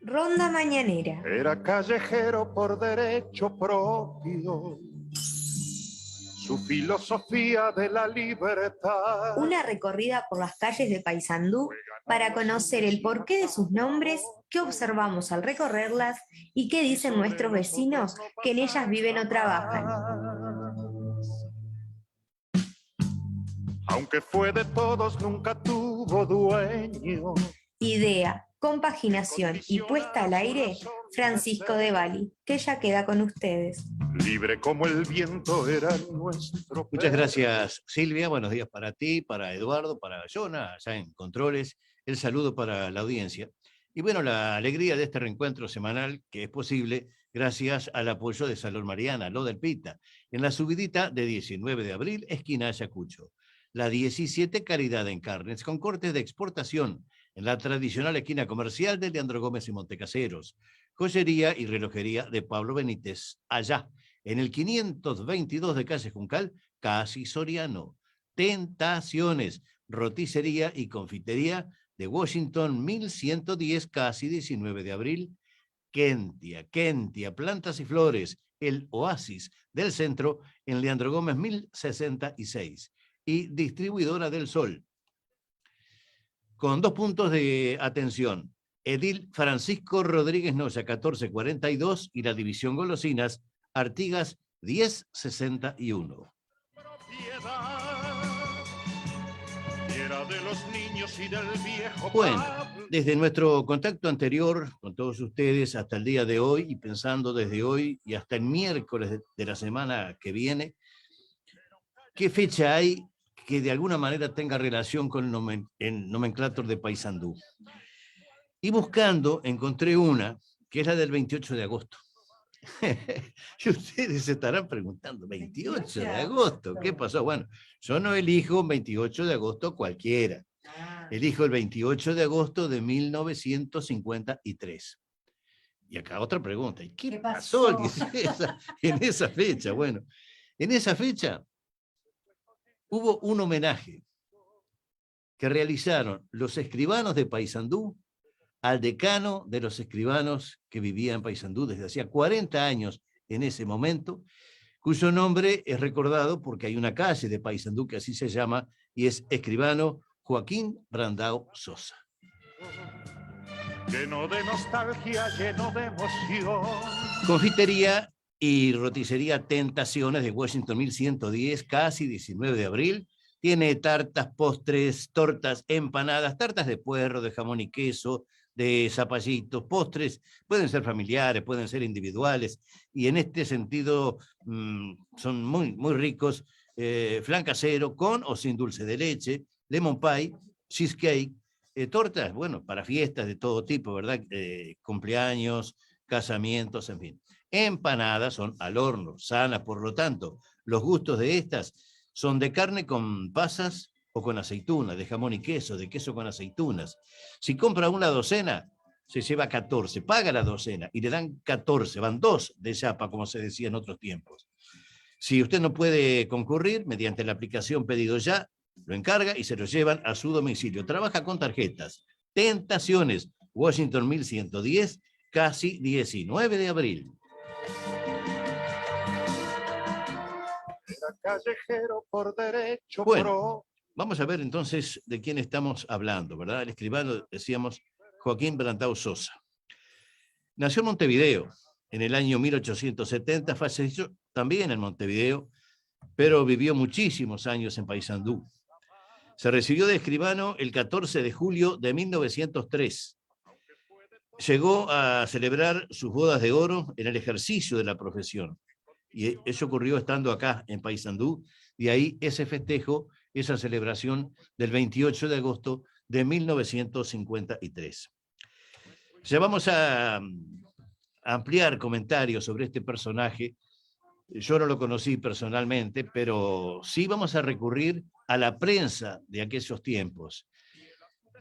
Ronda mañanera. Era callejero por derecho propio, su filosofía de la libertad. Una recorrida por las calles de Paysandú para conocer el porqué de sus nombres, qué observamos al recorrerlas y qué dicen nuestros vecinos que en ellas viven o trabajan. Aunque fue de todos, nunca tuvo dueño. Idea, compaginación y puesta al aire, Francisco de Bali, que ya queda con ustedes. Libre como el viento era nuestro. Muchas gracias, Silvia. Buenos días para ti, para Eduardo, para Jonah, allá en Controles. El saludo para la audiencia. Y bueno, la alegría de este reencuentro semanal que es posible gracias al apoyo de Salón Mariana, lo del Pita, en la subidita de 19 de abril, esquina Ayacucho. La 17 Caridad en Carnes, con cortes de exportación, en la tradicional esquina comercial de Leandro Gómez y Montecaseros. Joyería y relojería de Pablo Benítez, allá, en el 522 de calle Juncal, casi Soriano. Tentaciones, roticería y confitería de Washington 1110, casi 19 de abril. Kentia, plantas y flores, el oasis del centro en Leandro Gómez 1066. Y distribuidora del Sol, con 2 puntos de atención. Edil Francisco Rodríguez Noya, 1442, y la división Golosinas, Artigas 1061. Bueno, desde nuestro contacto anterior con todos ustedes hasta el día de hoy, y pensando desde hoy y hasta el miércoles de la semana que viene, ¿qué fecha hay que de alguna manera tenga relación con el nomenclátor de Paysandú? Y buscando, encontré una, que es la del 28 de agosto. Y ustedes se estarán preguntando, 28 de agosto, ¿qué pasó? Bueno, yo no elijo un 28 de agosto cualquiera. Elijo el 28 de agosto de 1953. Y acá otra pregunta, ¿y qué pasó en esa fecha? Bueno, en esa fecha hubo un homenaje que realizaron los escribanos de Paysandú al decano de los escribanos que vivía en Paysandú desde hacía 40 años en ese momento, cuyo nombre es recordado porque hay una calle de Paysandú que así se llama, y es escribano Joaquín Brandao Sosa. Lleno de nostalgia, lleno de emoción. Confitería y roticería Tentaciones de Washington 1110, casi 19 de abril. Tiene tartas, postres, tortas, empanadas, tartas de puerro, de jamón y queso, de zapallitos, postres, pueden ser familiares, pueden ser individuales, y en este sentido son muy, muy ricos. Flan casero con o sin dulce de leche, lemon pie, cheesecake, tortas, bueno, para fiestas de todo tipo, ¿verdad? Cumpleaños, casamientos, en fin. Empanadas son al horno, sanas, por lo tanto, los gustos de estas son de carne con pasas o con aceitunas, de jamón y queso, de queso con aceitunas. Si compra una docena, se lleva 14, paga la docena y le dan 14, van 2 de chapa, como se decía en otros tiempos. Si usted no puede concurrir, mediante la aplicación Pedido Ya, lo encarga y se lo llevan a su domicilio. Trabaja con tarjetas. Tentaciones, Washington 1110, casi 19 de abril. Era callejero por derecho. Bueno, vamos a ver entonces de quién estamos hablando, ¿verdad? El escribano, decíamos, Joaquín Brandao Sosa. Nació en Montevideo en el año 1870, falleció también en Montevideo, pero vivió muchísimos años en Paysandú. Se recibió de escribano el 14 de julio de 1903. Llegó a celebrar sus bodas de oro en el ejercicio de la profesión. Y eso ocurrió estando acá en Paysandú, y ahí ese festejo, esa celebración del 28 de agosto de 1953. Ya vamos a ampliar comentarios sobre este personaje. Yo no lo conocí personalmente, pero sí vamos a recurrir a la prensa de aquellos tiempos.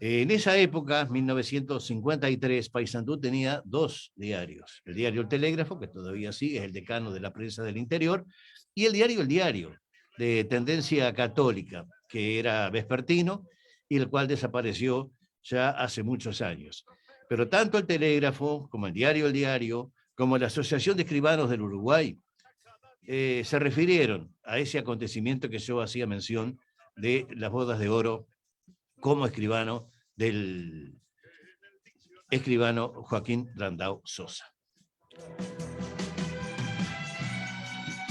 En esa época, 1953, Paysandú tenía 2 diarios. El diario El Telégrafo, que todavía sigue, es el decano de la prensa del interior, y el diario, de tendencia católica, que era vespertino, y el cual desapareció ya hace muchos años. Pero tanto el Telégrafo como el diario El Diario, como la Asociación de Escribanos del Uruguay, se refirieron a ese acontecimiento que yo hacía mención de las bodas de oro como escribano del escribano Joaquín Brandao Sosa.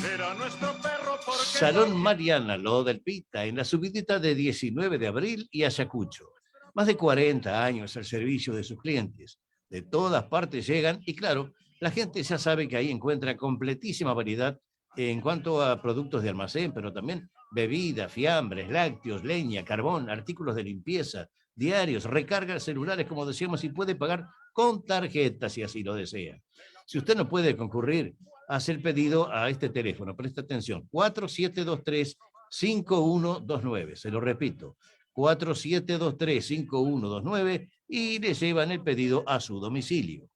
Era nuestro perro porque Salón Mariana, Lo del Pita, en la subidita de 19 de abril y Ayacucho. Más de 40 años al servicio de sus clientes. De todas partes llegan y claro, la gente ya sabe que ahí encuentra completísima variedad en cuanto a productos de almacén, pero también bebidas, fiambres, lácteos, leña, carbón, artículos de limpieza, diarios, recargas celulares, como decíamos, y puede pagar con tarjeta si así lo desea. Si usted no puede concurrir, hace el pedido a este teléfono, presta atención, 4723-5129, se lo repito, 4723-5129 y le llevan el pedido a su domicilio.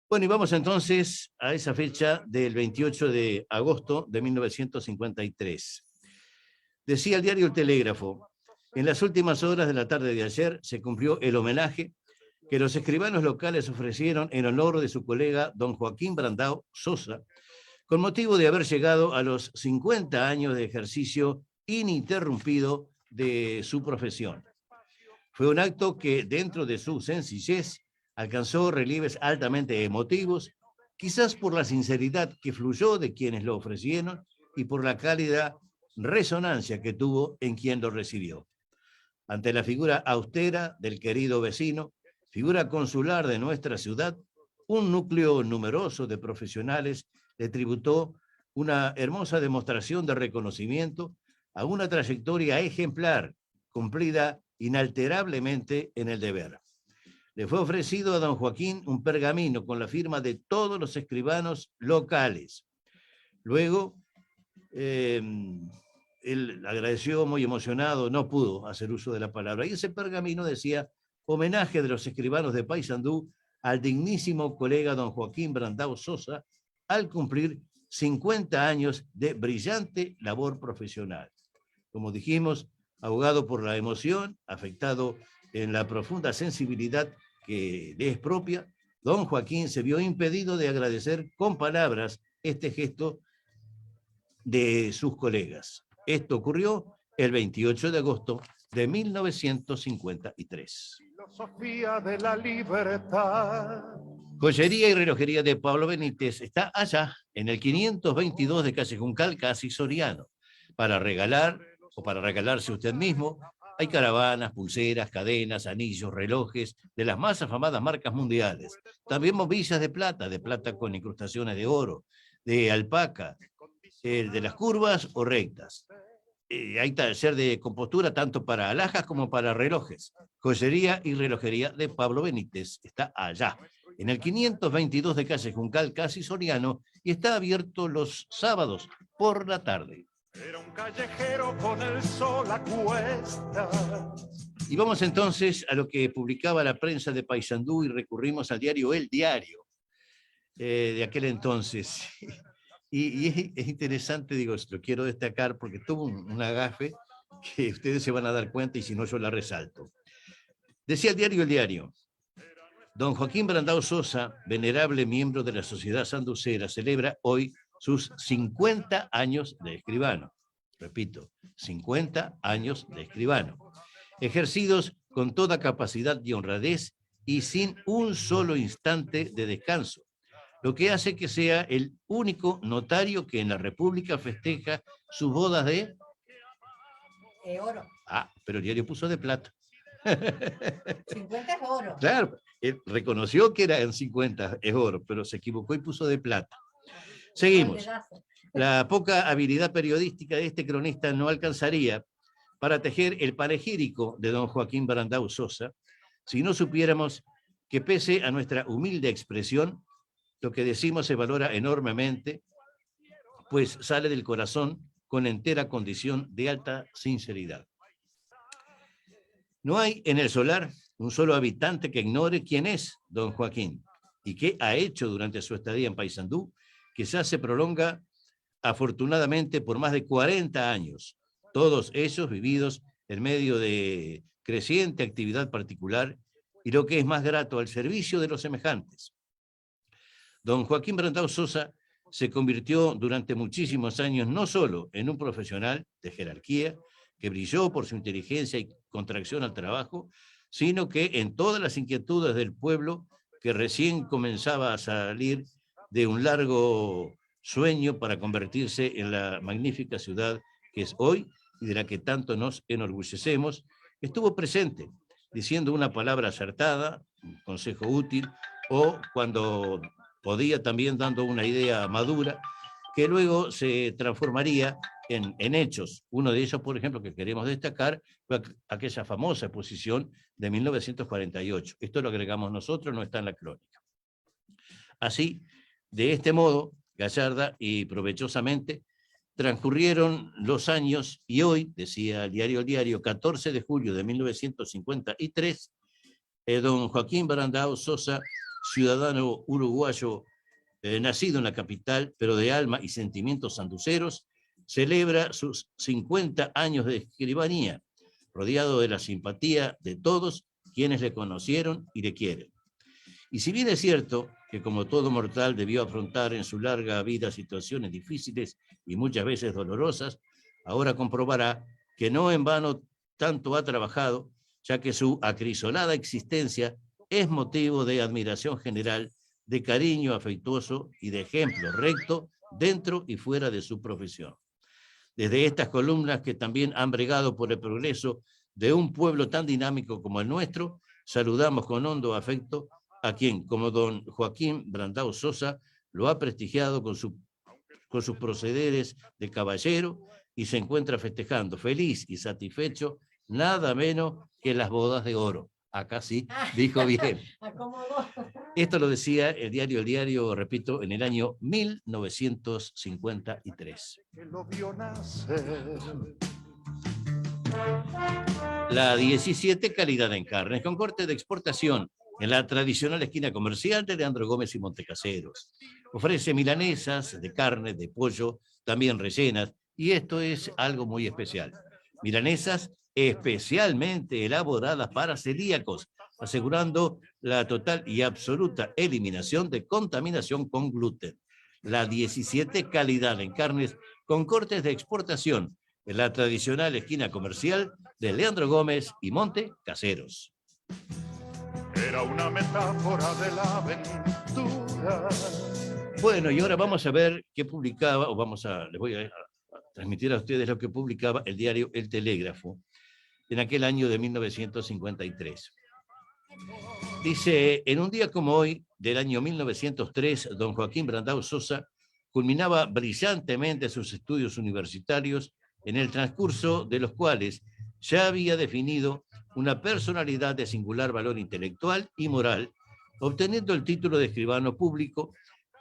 Bueno, y vamos entonces a esa fecha del 28 de agosto de 1953. Decía el diario El Telégrafo, en las últimas horas de la tarde de ayer se cumplió el homenaje que los escribanos locales ofrecieron en honor de su colega don Joaquín Brandao Sosa, con motivo de haber llegado a los 50 años de ejercicio ininterrumpido de su profesión. Fue un acto que, dentro de su sencillez, alcanzó relieves altamente emotivos, quizás por la sinceridad que fluyó de quienes lo ofrecieron y por la cálida resonancia que tuvo en quien lo recibió. Ante la figura austera del querido vecino, figura consular de nuestra ciudad, un núcleo numeroso de profesionales le tributó una hermosa demostración de reconocimiento a una trayectoria ejemplar, cumplida inalterablemente en el deber. Le fue ofrecido a don Joaquín un pergamino con la firma de todos los escribanos locales. Luego, él agradeció muy emocionado, no pudo hacer uso de la palabra, y ese pergamino decía: homenaje de los escribanos de Paysandú al dignísimo colega don Joaquín Brandao Sosa al cumplir 50 años de brillante labor profesional. Como dijimos, ahogado por la emoción, afectado en la profunda sensibilidad que le es propia, don Joaquín se vio impedido de agradecer con palabras este gesto de sus colegas. Esto ocurrió el 28 de agosto de 1953. filosofía de la libertad. Joyería y relojería de Pablo Benítez está allá, en el 522 de calle Juncal, casi Soriano. Para regalar o para regalarse usted mismo, hay caravanas, pulseras, cadenas, anillos, relojes de las más afamadas marcas mundiales. También bombillas de plata con incrustaciones de oro, de alpaca, de las curvas o rectas. Hay taller de compostura tanto para alhajas como para relojes. Joyería y relojería de Pablo Benítez está allá, en el 522 de calle Juncal, casi Soriano, y está abierto los sábados por la tarde. Era un callejero con el sol a cuestas. Y vamos entonces a lo que publicaba la prensa de Paysandú y recurrimos al diario El Diario de aquel entonces. Y es interesante, digo, lo quiero destacar porque tuvo un agafe que ustedes se van a dar cuenta y si no yo la resalto. Decía el diario El Diario: don Joaquín Brandao Sosa, venerable miembro de la Sociedad Sanducera, celebra hoy sus 50 años de escribano. Repito, 50 años de escribano, ejercidos con toda capacidad y honradez y sin un solo instante de descanso, lo que hace que sea el único notario que en la República festeja sus bodas de... oro. Ah, pero el diario puso de plata. 50 es oro. Claro, él reconoció que eran 50, es oro, pero se equivocó y puso de plata. Seguimos. La poca habilidad periodística de este cronista no alcanzaría para tejer el panegírico de don Joaquín Brandao Sosa si no supiéramos que, pese a nuestra humilde expresión, lo que decimos se valora enormemente, pues sale del corazón con entera condición de alta sinceridad. No hay en el solar un solo habitante que ignore quién es don Joaquín y qué ha hecho durante su estadía en Paysandú, que ya se prolonga afortunadamente por más de 40 años, todos ellos vividos en medio de creciente actividad particular y, lo que es más grato, al servicio de los semejantes. Don Joaquín Brandao Sosa se convirtió durante muchísimos años no solo en un profesional de jerarquía que brilló por su inteligencia y contracción al trabajo, sino que en todas las inquietudes del pueblo que recién comenzaba a salir de un largo sueño para convertirse en la magnífica ciudad que es hoy y de la que tanto nos enorgullecemos, estuvo presente, diciendo una palabra acertada, un consejo útil, o cuando podía también dando una idea madura, que luego se transformaría en hechos. Uno de ellos, por ejemplo, que queremos destacar, fue aquella famosa exposición de 1948. Esto lo agregamos nosotros, no está en la crónica. Así, de este modo, gallarda y provechosamente, transcurrieron los años y hoy, decía el diario 14 de julio de 1953, don Joaquín Brandao Sosa, ciudadano uruguayo, nacido en la capital, pero de alma y sentimientos sanduceros, celebra sus 50 años de escribanía, rodeado de la simpatía de todos quienes le conocieron y le quieren. Y si bien es cierto que, como todo mortal, debió afrontar en su larga vida situaciones difíciles y muchas veces dolorosas, ahora comprobará que no en vano tanto ha trabajado, ya que su acrisolada existencia es motivo de admiración general, de cariño afectuoso y de ejemplo recto dentro y fuera de su profesión. Desde estas columnas que también han bregado por el progreso de un pueblo tan dinámico como el nuestro, saludamos con hondo afecto a quien, como don Joaquín Brandao Sosa, lo ha prestigiado con sus procederes de caballero y se encuentra festejando, feliz y satisfecho, nada menos que las bodas de oro. Acá sí, dijo bien. Esto lo decía el diario, repito, en el año 1953. La 17, calidad en carnes, con corte de exportación, en la tradicional esquina comercial de Leandro Gómez y Montecaseros. Ofrece milanesas de carne, de pollo, también rellenas, y esto es algo muy especial. Milanesas especialmente elaboradas para celíacos, asegurando la total y absoluta eliminación de contaminación con gluten. La 17, calidad en carnes, con cortes de exportación, en la tradicional esquina comercial de Leandro Gómez y Montecaseros. Era una metáfora de la aventura. Bueno, y ahora vamos a ver qué publicaba, les voy a transmitir a ustedes lo que publicaba el diario El Telégrafo en aquel año de 1953. Dice, en un día como hoy, del año 1903, don Joaquín Brandao Sosa culminaba brillantemente sus estudios universitarios, en el transcurso de los cuales ya había definido una personalidad de singular valor intelectual y moral, obteniendo el título de escribano público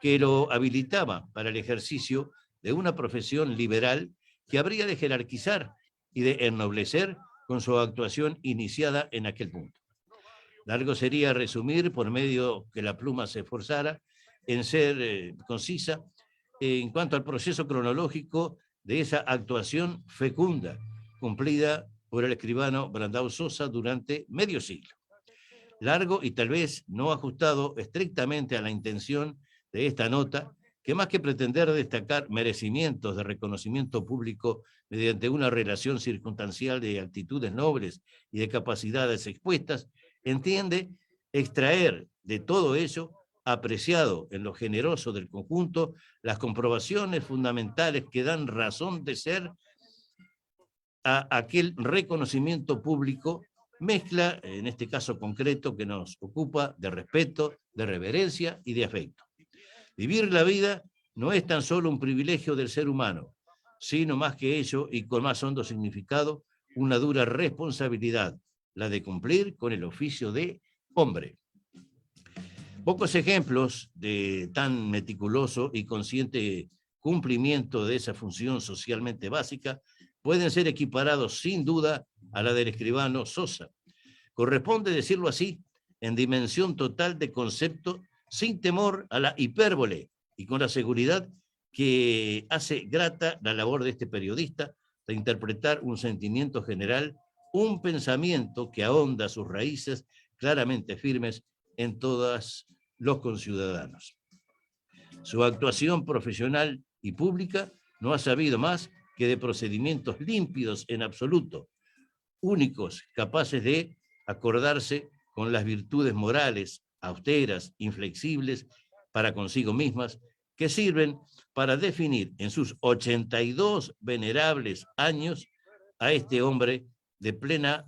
que lo habilitaba para el ejercicio de una profesión liberal que habría de jerarquizar y de ennoblecer con su actuación iniciada en aquel punto. Largo sería resumir, por medio que la pluma se esforzara en ser concisa, en cuanto al proceso cronológico de esa actuación fecunda, cumplida por el escribano Brandao Sosa durante medio siglo. Largo y tal vez no ajustado estrictamente a la intención de esta nota, que más que pretender destacar merecimientos de reconocimiento público mediante una relación circunstancial de actitudes nobles y de capacidades expuestas, entiende extraer de todo ello, apreciado en lo generoso del conjunto, las comprobaciones fundamentales que dan razón de ser a aquel reconocimiento público, mezcla, en este caso concreto que nos ocupa, de respeto, de reverencia y de afecto. Vivir la vida no es tan solo un privilegio del ser humano, sino más que ello y con más hondo significado, una dura responsabilidad, la de cumplir con el oficio de hombre. Pocos ejemplos de tan meticuloso y consciente cumplimiento de esa función socialmente básica pueden ser equiparados sin duda a la del escribano Sosa. Corresponde decirlo así, en dimensión total de concepto, sin temor a la hipérbole y con la seguridad que hace grata la labor de este periodista de interpretar un sentimiento general un pensamiento que ahonda sus raíces claramente firmes en todos los conciudadanos. Su actuación profesional y pública no ha sabido más que de procedimientos límpidos en absoluto, únicos, capaces de acordarse con las virtudes morales, austeras, inflexibles para consigo mismas, que sirven para definir en sus 82 venerables años a este hombre de plena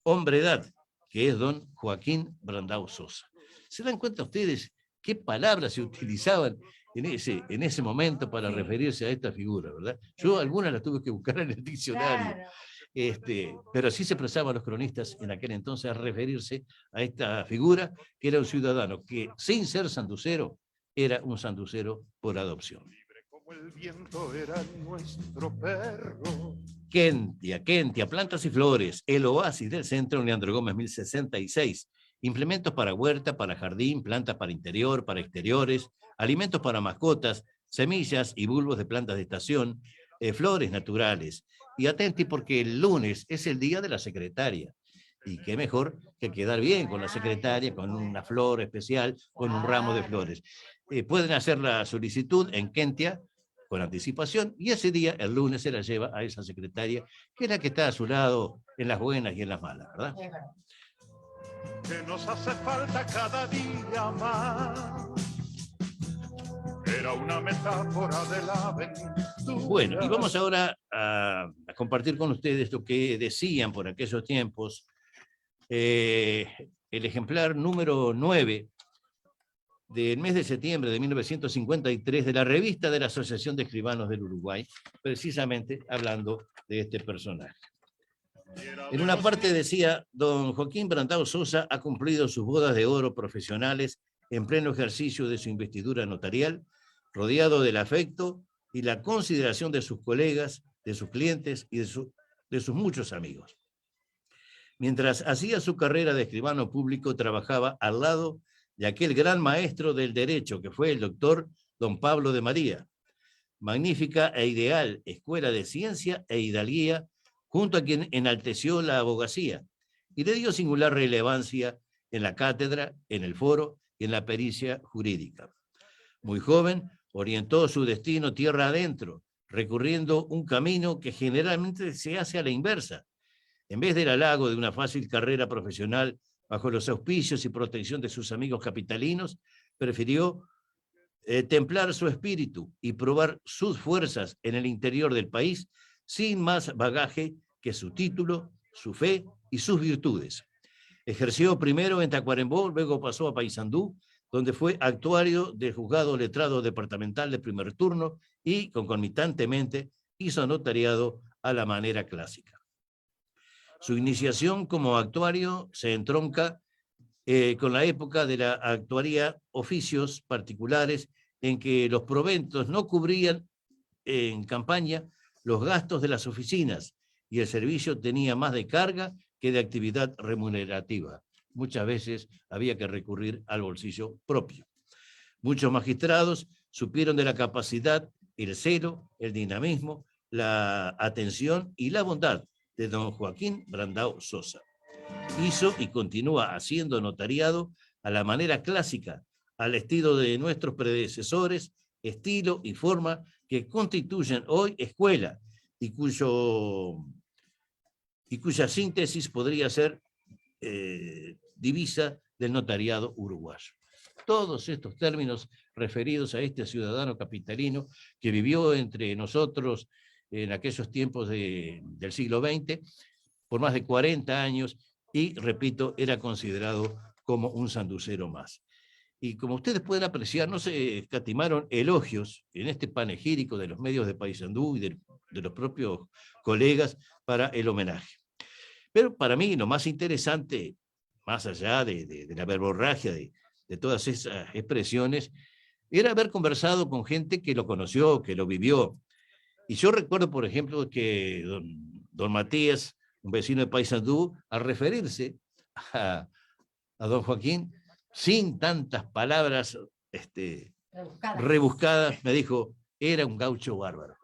hombredad, que es don Joaquín Brandao Sosa. ¿Se dan cuenta ustedes qué palabras se utilizaban en ese momento para referirse a esta figura, verdad? Yo algunas las tuve que buscar en el diccionario. Claro. Pero así se expresaban los cronistas en aquel entonces a referirse a esta figura, que era un ciudadano que, sin ser sanducero, era un sanducero por adopción. Libre como el viento era nuestro perro. Kentia, plantas y flores, el oasis del centro, Leandro Gómez 1066. Implementos para huerta, para jardín, plantas para interior, para exteriores, alimentos para mascotas, semillas y bulbos de plantas de estación, flores naturales. Y atenti porque el lunes es el día de la secretaria. Y qué mejor que quedar bien con la secretaria, con una flor especial, con un ramo de flores. Pueden hacer la solicitud en Kentia con anticipación, y ese día, el lunes, se la lleva a esa secretaria, que es la que está a su lado en las buenas y en las malas, ¿verdad? Que nos hace falta cada día más. Era una metáfora de la aventura. Bueno, y vamos ahora a compartir con ustedes lo que decían por aquellos tiempos el ejemplar número 9 del mes de septiembre de 1953 de la revista de la Asociación de Escribanos del Uruguay, precisamente hablando de este personaje. En una parte decía: don Joaquín Brandao Sosa ha cumplido sus bodas de oro profesionales en pleno ejercicio de su investidura notarial, rodeado del afecto y la consideración de sus colegas, de sus clientes y de sus muchos amigos. Mientras hacía su carrera de escribano público, trabajaba al lado de aquel gran maestro del derecho que fue el doctor don Pablo de María. Magnífica e ideal escuela de ciencia e hidalguía, junto a quien enalteció la abogacía y le dio singular relevancia en la cátedra, en el foro y en la pericia jurídica. Muy joven, orientó su destino tierra adentro, recurriendo un camino que generalmente se hace a la inversa. En vez del halago de una fácil carrera profesional bajo los auspicios y protección de sus amigos capitalinos, prefirió templar su espíritu y probar sus fuerzas en el interior del país sin más bagaje que su título, su fe y sus virtudes. Ejerció primero en Tacuarembó, luego pasó a Paysandú, donde fue actuario del juzgado letrado departamental de primer turno y concomitantemente hizo notariado a la manera clásica. Su iniciación como actuario se entronca con la época de la actuaría oficios particulares en que los proventos no cubrían en campaña los gastos de las oficinas y el servicio tenía más de carga que de actividad remunerativa. Muchas veces había que recurrir al bolsillo propio. Muchos magistrados supieron de la capacidad, el celo, el dinamismo, la atención y la bondad de don Joaquín Brandao Sosa. Hizo y continúa haciendo notariado a la manera clásica, al estilo de nuestros predecesores, estilo y forma que constituyen hoy escuela y cuya síntesis podría ser divisa del notariado uruguayo. Todos estos términos referidos a este ciudadano capitalino que vivió entre nosotros en aquellos tiempos del siglo XX por más de 40 años y, repito, era considerado como un sanducero más. Y como ustedes pueden apreciar, no se escatimaron elogios en este panegírico de los medios de Paysandú y de los propios colegas para el homenaje. Pero para mí lo más interesante, más allá de la verborragia de todas esas expresiones, era haber conversado con gente que lo conoció, que lo vivió. Y yo recuerdo, por ejemplo, que don Matías, un vecino de Paysandú, al referirse a don Joaquín, sin tantas palabras rebuscadas, me dijo: era un gaucho bárbaro.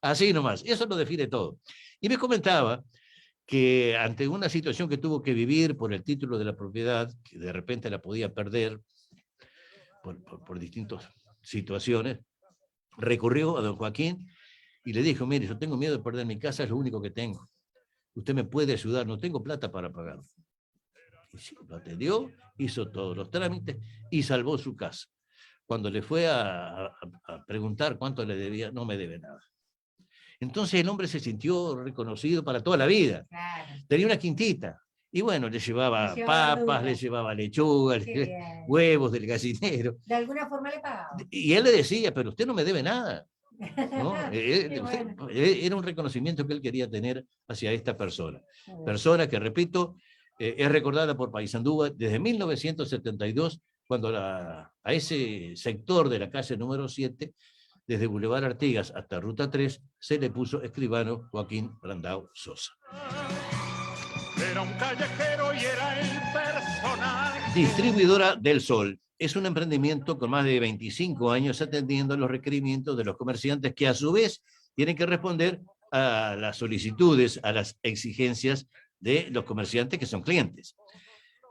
Así nomás, eso lo define todo. Y me comentaba que ante una situación que tuvo que vivir por el título de la propiedad, que de repente la podía perder por distintas situaciones, recurrió a don Joaquín y le dijo: mire, yo tengo miedo de perder mi casa, es lo único que tengo. Usted me puede ayudar, no tengo plata para pagar. Y sí, lo atendió, hizo todos los trámites y salvó su casa. Cuando le fue a preguntar cuánto le debía, no me debe nada. Entonces el hombre se sintió reconocido para toda la vida. Claro. Tenía una quintita. Y bueno, le llevaba Le llevaba papas, verdura. le llevaba lechuga, Qué bien. huevos del gallinero. De alguna forma le pagaba. Y él le decía: pero usted no me debe nada, ¿no? Qué bueno. Era un reconocimiento que él quería tener hacia esta persona. Qué bueno. Persona que, repito, es recordada por Paysandú desde 1972, cuando a ese sector de la calle número 7, desde Boulevard Artigas hasta Ruta 3, se le puso escribano Joaquín Brandao Sosa. Era un callejero y era el personaje. Distribuidora del Sol. Es un emprendimiento con más de 25 años atendiendo a los requerimientos de los comerciantes, que a su vez tienen que responder a las solicitudes, a las exigencias de los comerciantes que son clientes.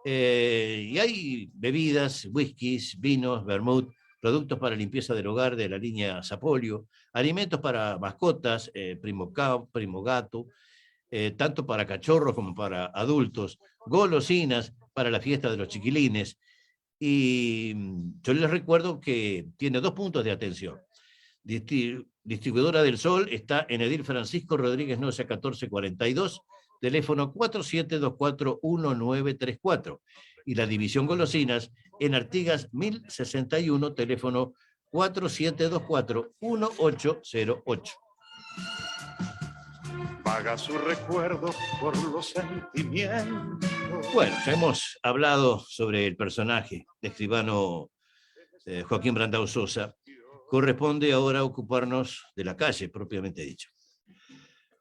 Y hay bebidas, whiskies, vinos, vermut, productos para limpieza del hogar de la línea Sapolio, alimentos para mascotas, Primo Gato, tanto para cachorros como para adultos, golosinas para la fiesta de los chiquilines. Y yo les recuerdo que tiene 2 puntos de atención. Distribuidora del Sol está en Edil Francisco Rodríguez Noya 1442, teléfono 47241934. Y la división golosinas en Artigas 1061, teléfono 47241808. Paga su recuerdo por los sentimientos. Bueno, ya hemos hablado sobre el personaje de escribano Joaquín Brandao Sosa. Corresponde ahora ocuparnos de la calle, propiamente dicho.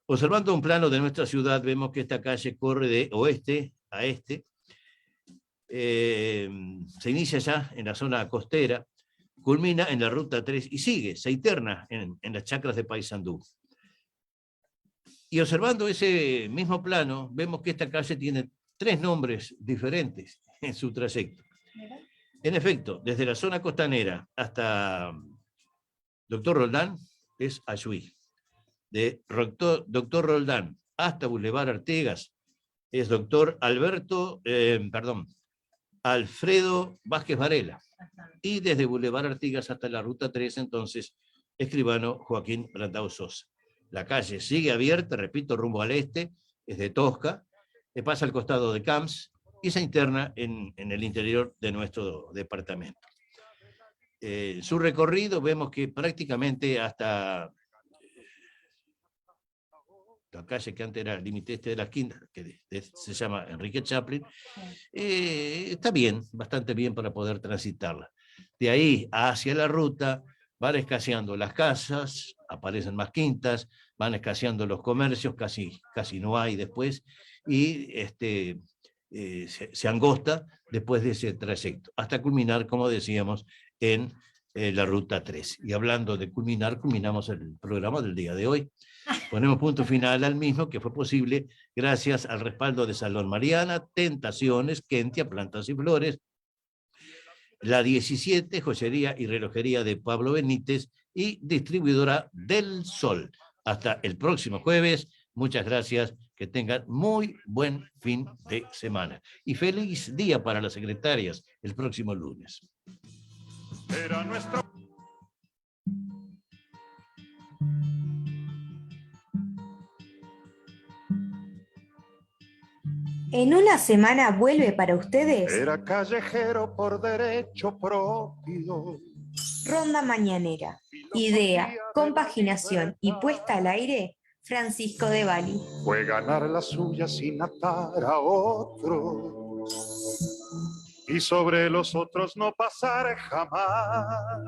Observando un plano de nuestra ciudad, vemos que esta calle corre de oeste a este. Se inicia ya en la zona costera, culmina en la Ruta 3 y sigue, se interna en las chacras de Paysandú. Y observando ese mismo plano, vemos que esta calle tiene 3 nombres diferentes en su trayecto. En efecto, desde la zona costanera hasta Doctor Roldán es Ayuí. De Doctor Roldán hasta Boulevard Artigas es Doctor Alfredo Vázquez Varela. Y desde Boulevard Artigas hasta la Ruta 3, entonces, escribano Joaquín Brandao Sosa. La calle sigue abierta, repito, rumbo al este, es de Tosca, pasa al costado de Camps y se interna en el interior de nuestro departamento. Su recorrido vemos que prácticamente hasta la calle que antes era el límite este de las quintas, que se llama Enrique Chaplin, está bien, bastante bien para poder transitarla. De ahí hacia la ruta van escaseando las casas, aparecen más quintas, van escaseando los comercios, casi no hay después, y se angosta después de ese trayecto, hasta culminar, como decíamos, en la Ruta 3. Y hablando de culminar, culminamos el programa del día de hoy. Ponemos punto final al mismo, que fue posible gracias al respaldo de Salón Mariana, Tentaciones, Kentia, Plantas y Flores, la 17, Joyería y Relojería de Pablo Benítez y Distribuidora del Sol. Hasta el próximo jueves. Muchas gracias. Que tengan muy buen fin de semana. Y feliz día para las secretarias el próximo lunes. Era nuestro... En una semana vuelve para ustedes Era callejero por derecho propio. Ronda Mañanera. Idea, compaginación y puesta al aire, Francisco de Bali. Fue ganar la suya sin atar a otro. Y sobre los otros no pasar jamás.